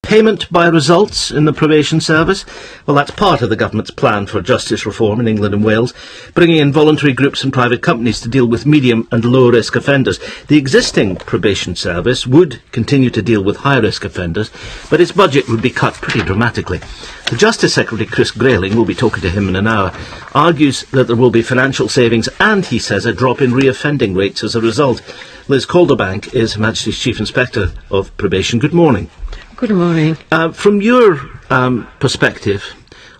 Payment by results in the probation service? Well, that's part of the government's plan for justice reform in England and Wales, bringing in voluntary groups and private companies to deal with medium and low-risk offenders. The existing probation service would continue to deal with high-risk offenders, but its budget would be cut pretty dramatically. The Justice Secretary, Chris Grayling, we'll be talking to him in an hour, argues that there will be financial savings and, he says, a drop in reoffending rates as a result. Liz Calderbank is Her Majesty's Chief Inspector of Probation. Good morning. Good morning. From your perspective,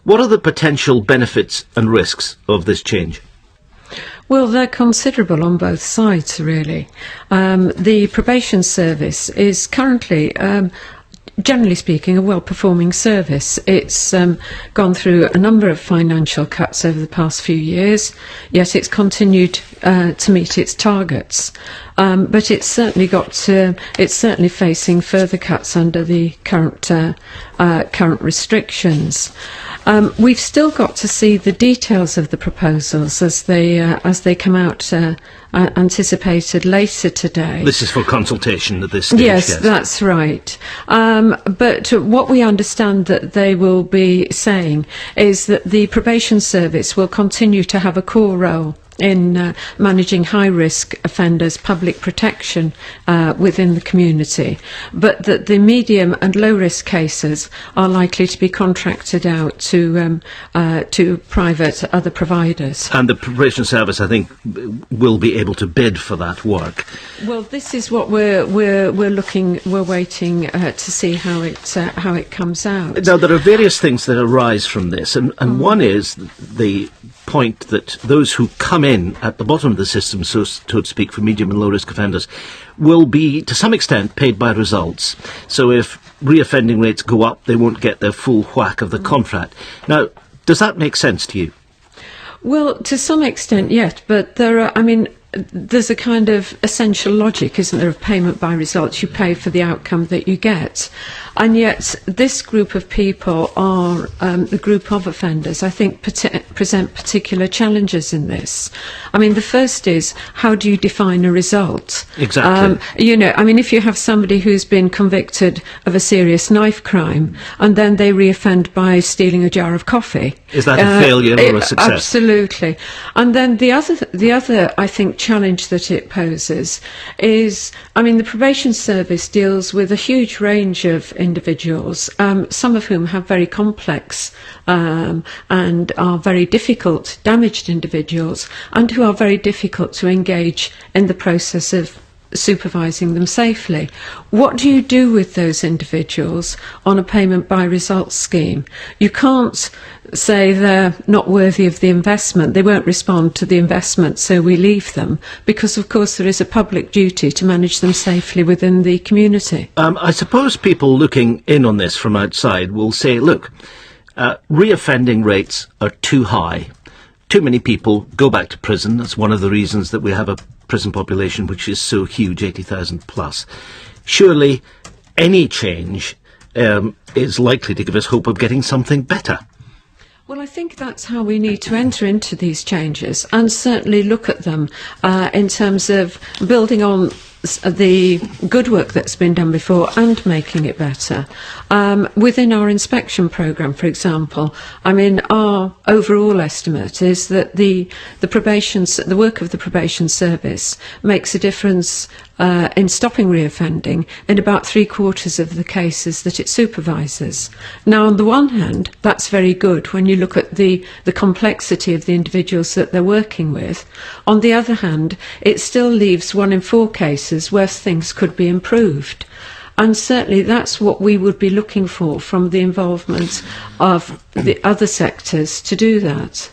what are the potential benefits and risks of this change? Well, they're considerable on both sides, really. The probation service is currently, generally speaking, a well-performing service. It's gone through a number of financial cuts over the past few years, yet it's continued to meet its targets. But it's certainly it's certainly facing further cuts under the current restrictions. We've still got to see the details of the proposals as they come out, anticipated later today. This is for consultation at this stage. Yes, that's right. But what we understand that they will be saying is that the probation service will continue to have a core role in managing high-risk offenders' public protection within the community, but that the medium and low-risk cases are likely to be contracted out to private other providers. And the probation service, I think, will be able to bid for that work. Well, this is what we're waiting to see how it comes out. Now, there are various things that arise from this, and one is the point that those who come in at the bottom of the system, so to speak, for medium and low risk offenders, will be to some extent paid by results. So if reoffending rates go up, they won't get their full whack of the contract. Now, does that make sense to you? Well, to some extent, yes, but there's a kind of essential logic, isn't there, of payment by results. You pay for the outcome that you get. And yet this group of people are the group of offenders, I think, present particular challenges in this. I mean, the first is, how do you define a result? Exactly. If you have somebody who's been convicted of a serious knife crime and then they reoffend by stealing a jar of coffee. Is that a failure or a success? Absolutely. And then the other, I think, challenge that it poses is, the probation service deals with a huge range of individuals, some of whom have very complex and are very difficult, damaged individuals, and who are very difficult to engage in the process of supervising them safely. What do you do with those individuals on a payment by results scheme? You can't say they're not worthy of the investment, they won't respond to the investment, so we leave them, because of course there is a public duty to manage them safely within the community. I suppose people looking in on this from outside will say, look, reoffending rates are too high. Too many people go back to prison. That's one of the reasons that we have a prison population which is so huge, 80,000 plus. Surely any change is likely to give us hope of getting something better. Well, I think that's how we need to enter into these changes and certainly look at them in terms of building on the good work that's been done before and making it better. Within our inspection programme, for example, our overall estimate is that the work of the probation service makes a difference in stopping reoffending in about 3/4 of the cases that it supervises. Now, on the one hand, that's very good when you look at the complexity of the individuals that they're working with. On the other hand, it still leaves 1 in 4 cases where things could be improved. And certainly that's what we would be looking for from the involvement of the other sectors to do that.